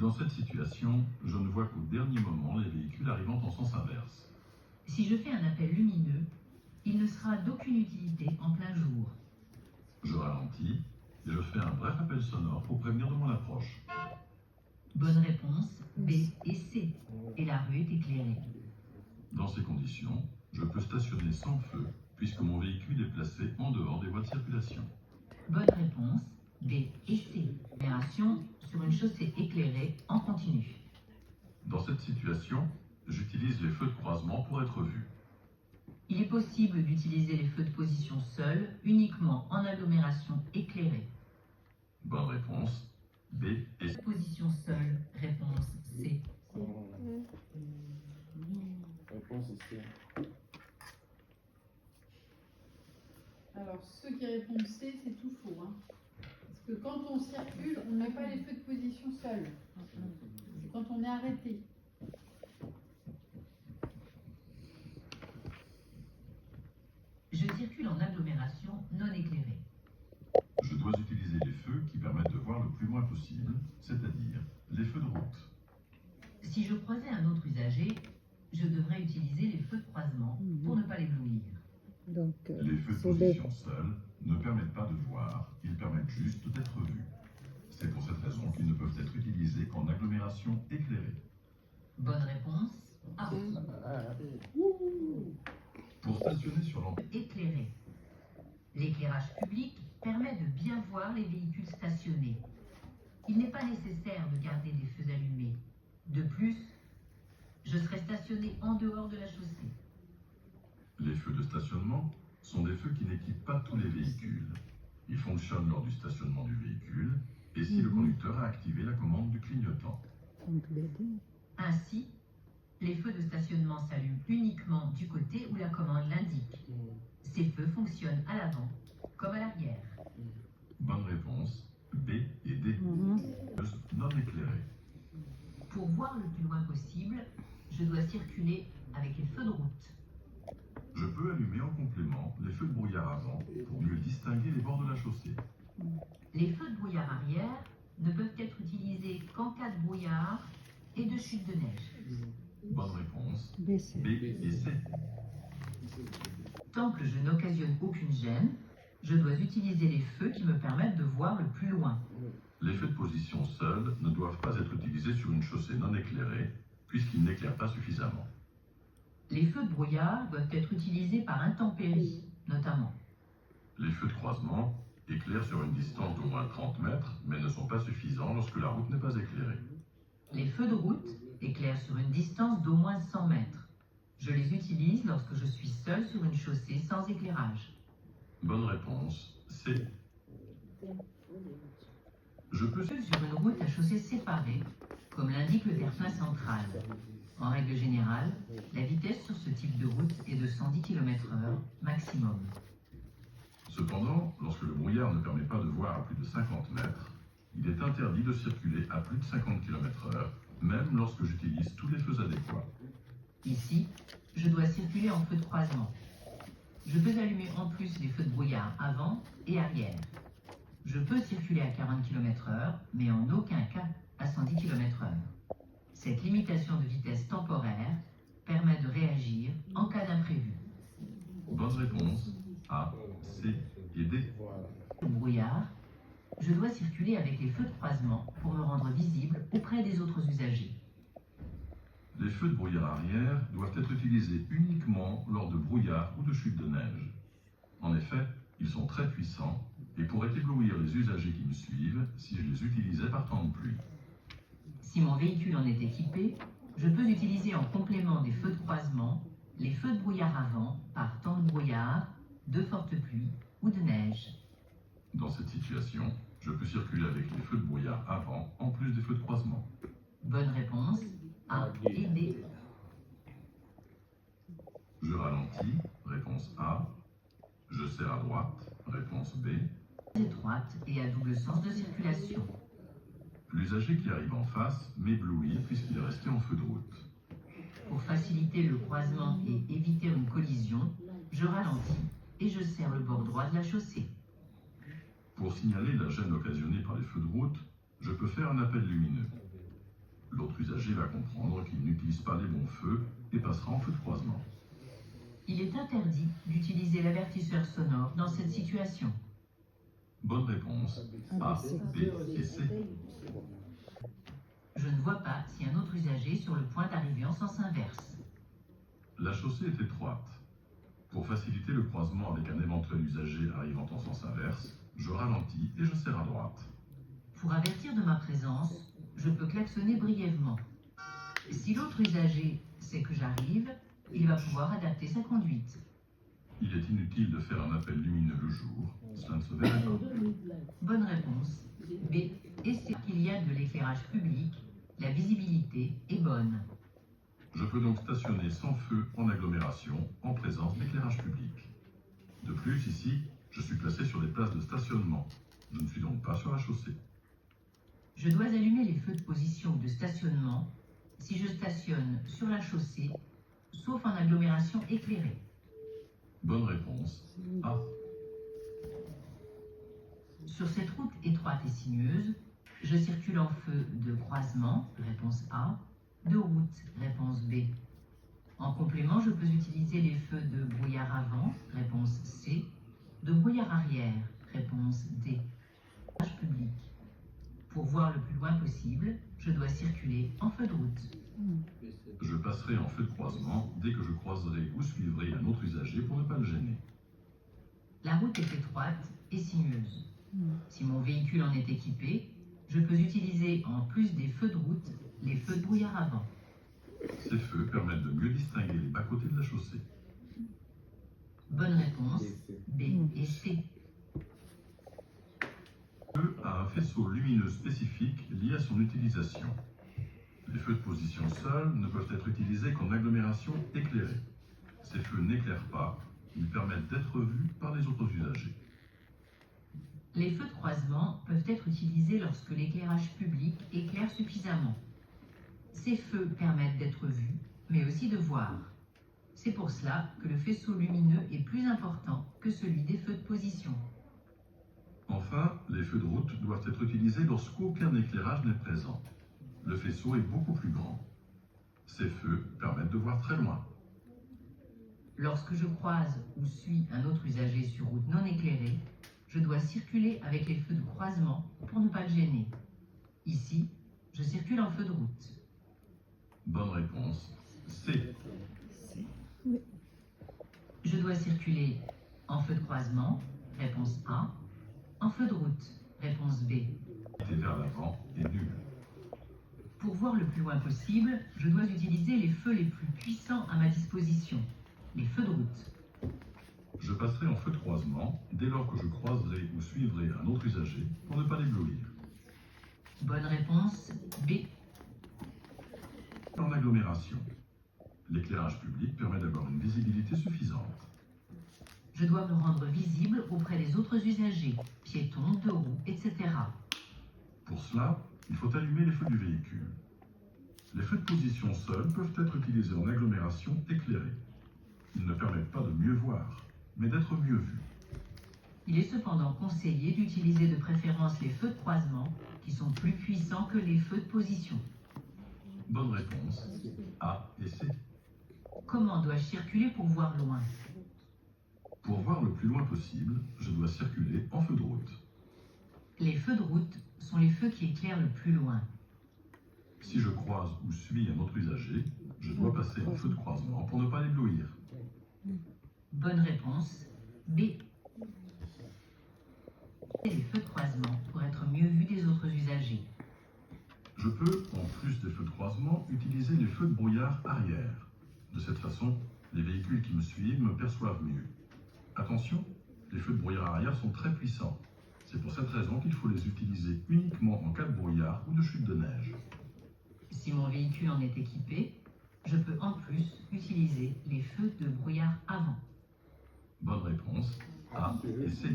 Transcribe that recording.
Dans cette situation, je ne vois qu'au dernier moment les véhicules arrivant en sens inverse. Si je fais un appel lumineux, il ne sera d'aucune utilité en plein jour. Je ralentis et je fais un bref appel sonore pour prévenir de mon approche. Bonne réponse, B et C. Et la rue est éclairée. Dans ces conditions, je peux stationner sans feu puisque mon véhicule est placé en dehors des voies de circulation. Bonne réponse, B et C. Éclairation sur une chaussée éclairée en continu. Dans cette situation, j'utilise les feux de croisement pour être vu. Il est possible d'utiliser les feux de position seuls uniquement en agglomération éclairée. Bonne réponse, B et C. Position seule, réponse C. Réponse est C. Alors, ceux qui répondent C, c'est tout faux. Hein. Parce que quand on circule, on ne met pas les feux de position seuls. C'est quand on est arrêté. Je circule en agglomération non éclairée. Je dois utiliser les feux qui permettent de voir le plus loin possible, c'est-à-dire les feux de route. Si je croisais un autre usager, je devrais utiliser les feux de croisement pour ne pas l'éblouir. Donc, Les feux de c'est B. position seuls ne permettent pas de voir, ils permettent juste d'être vus. C'est pour cette raison qu'ils ne peuvent être utilisés qu'en agglomération éclairée. Bonne réponse, A. Pour stationner sur l'entrée, Éclairé. L'éclairage public permet de bien voir les véhicules stationnés. Il n'est pas nécessaire de garder des feux allumés. De plus, je serai stationné en dehors de la chaussée. les feux de stationnement sont des feux qui n'équipent pas tous les véhicules. Ils fonctionnent lors du stationnement du véhicule et si le conducteur a activé la commande du clignotant. Donc, BD. Ainsi, les feux de stationnement s'allument uniquement du côté où la commande l'indique. Ces feux fonctionnent à l'avant comme à l'arrière. Bonne réponse, B et D. Feux non éclairés. Pour voir le plus loin possible, je dois circuler avec les feux de route. Je peux allumer en complément les feux de brouillard avant pour mieux distinguer les bords de la chaussée. Les feux de brouillard arrière ne peuvent être utilisés qu'en cas de brouillard et de chute de neige. Bonne réponse, BC. B et C. Tant que je n'occasionne aucune gêne, je dois utiliser les feux qui me permettent de voir le plus loin. Les feux de position seuls ne doivent pas être utilisés sur une chaussée non éclairée puisqu'ils n'éclairent pas suffisamment. Les feux de brouillard doivent être utilisés par intempéries, notamment. Les feux de croisement éclairent sur une distance d'au moins 30 mètres, mais ne sont pas suffisants lorsque la route n'est pas éclairée. Les feux de route éclairent sur une distance d'au moins 100 mètres. Je les utilise lorsque je suis seul sur une chaussée sans éclairage. Bonne réponse, C. Je peux Seul sur une route à chaussée séparée, comme l'indique le terre-plein central. En règle générale, la vitesse sur ce type de route est de 110 km/h maximum. Cependant, lorsque le brouillard ne permet pas de voir à plus de 50 mètres, il est interdit de circuler à plus de 50 km/h, même lorsque j'utilise tous les feux adéquats. Ici, je dois circuler en feu de croisement. Je peux allumer en plus les feux de brouillard avant et arrière. Je peux circuler à 40 km/h, mais en aucun cas à 110 km/h. Cette limitation de vitesse temporaire permet de réagir en cas d'imprévu. Bonne réponse, A, C et D. Au brouillard, je dois circuler avec les feux de croisement pour me rendre visible auprès des autres usagers. Les feux de brouillard arrière doivent être utilisés uniquement lors de brouillard ou de chute de neige. En effet, ils sont très puissants et pourraient éblouir les usagers qui me suivent si je les utilisais par temps de pluie. Si mon véhicule en est équipé, je peux utiliser en complément des feux de croisement les feux de brouillard avant par temps de brouillard, de forte pluie ou de neige. Dans cette situation, je peux circuler avec les feux de brouillard avant en plus des feux de croisement. Bonne réponse, A et D. Je ralentis, réponse A. Je serre à droite, réponse B. Étroite et à double sens de circulation. L'usager qui arrive en face m'éblouit puisqu'il est resté en feu de route. Pour faciliter le croisement et éviter une collision, je ralentis et je serre le bord droit de la chaussée. Pour signaler la gêne occasionnée par les feux de route, je peux faire un appel lumineux. L'autre usager va comprendre qu'il n'utilise pas les bons feux et passera en feu de croisement. Il est interdit d'utiliser l'avertisseur sonore dans cette situation. Bonne réponse. A, B et C. Je ne vois pas si un autre usager est sur le point d'arriver en sens inverse. La chaussée est étroite. Pour faciliter le croisement avec un éventuel usager arrivant en sens inverse, je ralentis et je serre à droite. Pour avertir de ma présence, je peux klaxonner brièvement. Si l'autre usager sait que j'arrive, il va pouvoir adapter sa conduite. Il est inutile de faire un appel lumineux le jour, cela ne se verrait pas. Bonne réponse. B. Et c'est qu'il y a de l'éclairage public, la visibilité est bonne. Je peux donc stationner sans feu en agglomération en présence d'éclairage public. De plus, ici, je suis placé sur des places de stationnement. Je ne suis donc pas sur la chaussée. Je dois allumer les feux de position ou de stationnement si je stationne sur la chaussée, sauf en agglomération éclairée. Bonne réponse. A. Sur cette route étroite et sinueuse, je circule en feu de croisement, réponse A, de route, réponse B. En complément, je peux utiliser les feux de brouillard avant, réponse C, de brouillard arrière, réponse D. Éclairage public. Pour voir le plus loin possible, je dois circuler en feu de route. Je passerai en feu de croisement dès que je croiserai ou suivrai un autre usager pour ne pas le gêner. La route est étroite et sinueuse. Si mon véhicule en est équipé, je peux utiliser en plus des feux de route, les feux de brouillard avant. Ces feux permettent de mieux distinguer les bas-côtés de la chaussée. Bonne réponse, B et C. Feu a un faisceau lumineux spécifique lié à son utilisation. Les feux de position seuls ne peuvent être utilisés qu'en agglomération éclairée. Ces feux n'éclairent pas, ils permettent d'être vus par les autres usagers. Les feux de croisement peuvent être utilisés lorsque l'éclairage public éclaire suffisamment. Ces feux permettent d'être vus, mais aussi de voir. C'est pour cela que le faisceau lumineux est plus important que celui des feux de position. Enfin, les feux de route doivent être utilisés lorsqu'aucun éclairage n'est présent. Le faisceau est beaucoup plus grand. Ces feux permettent de voir très loin. Lorsque je croise ou suis un autre usager sur route non éclairée, je dois circuler avec les feux de croisement pour ne pas le gêner. Ici, je circule en feu de route. Bonne réponse. C. Je dois circuler en feu de croisement, réponse A, en feu de route, réponse B. Et vers l'avant est nul. Pour voir le plus loin possible, je dois utiliser les feux les plus puissants à ma disposition, les feux de route. Je passerai en feu de croisement dès lors que je croiserai ou suivrai un autre usager pour ne pas l'éblouir. Bonne réponse, B. En agglomération, l'éclairage public permet d'avoir une visibilité suffisante. Je dois me rendre visible auprès des autres usagers, piétons, deux roues, etc. Pour cela, il faut allumer les feux du véhicule. Les feux de position seuls peuvent être utilisés en agglomération éclairée. Ils ne permettent pas de mieux voir, mais d'être mieux vus. Il est cependant conseillé d'utiliser de préférence les feux de croisement, qui sont plus puissants que les feux de position. Bonne réponse. A et C. Comment dois-je circuler pour voir loin? Pour voir le plus loin possible, je dois circuler en feu de route. Les feux de route sont les feux qui éclairent le plus loin. Si je croise ou suis un autre usager, je dois passer en feu de croisement pour ne pas l'éblouir. Bonne réponse, B. Les feux de croisement pour être mieux vus des autres usagers. Je peux, en plus des feux de croisement, utiliser les feux de brouillard arrière. De cette façon, les véhicules qui me suivent me perçoivent mieux. Attention, les feux de brouillard arrière sont très puissants. C'est pour cette raison qu'il faut les utiliser uniquement en cas de brouillard ou de chute de neige. Si mon véhicule en est équipé, je peux en plus utiliser les feux de brouillard avant. Bonne réponse. A et C.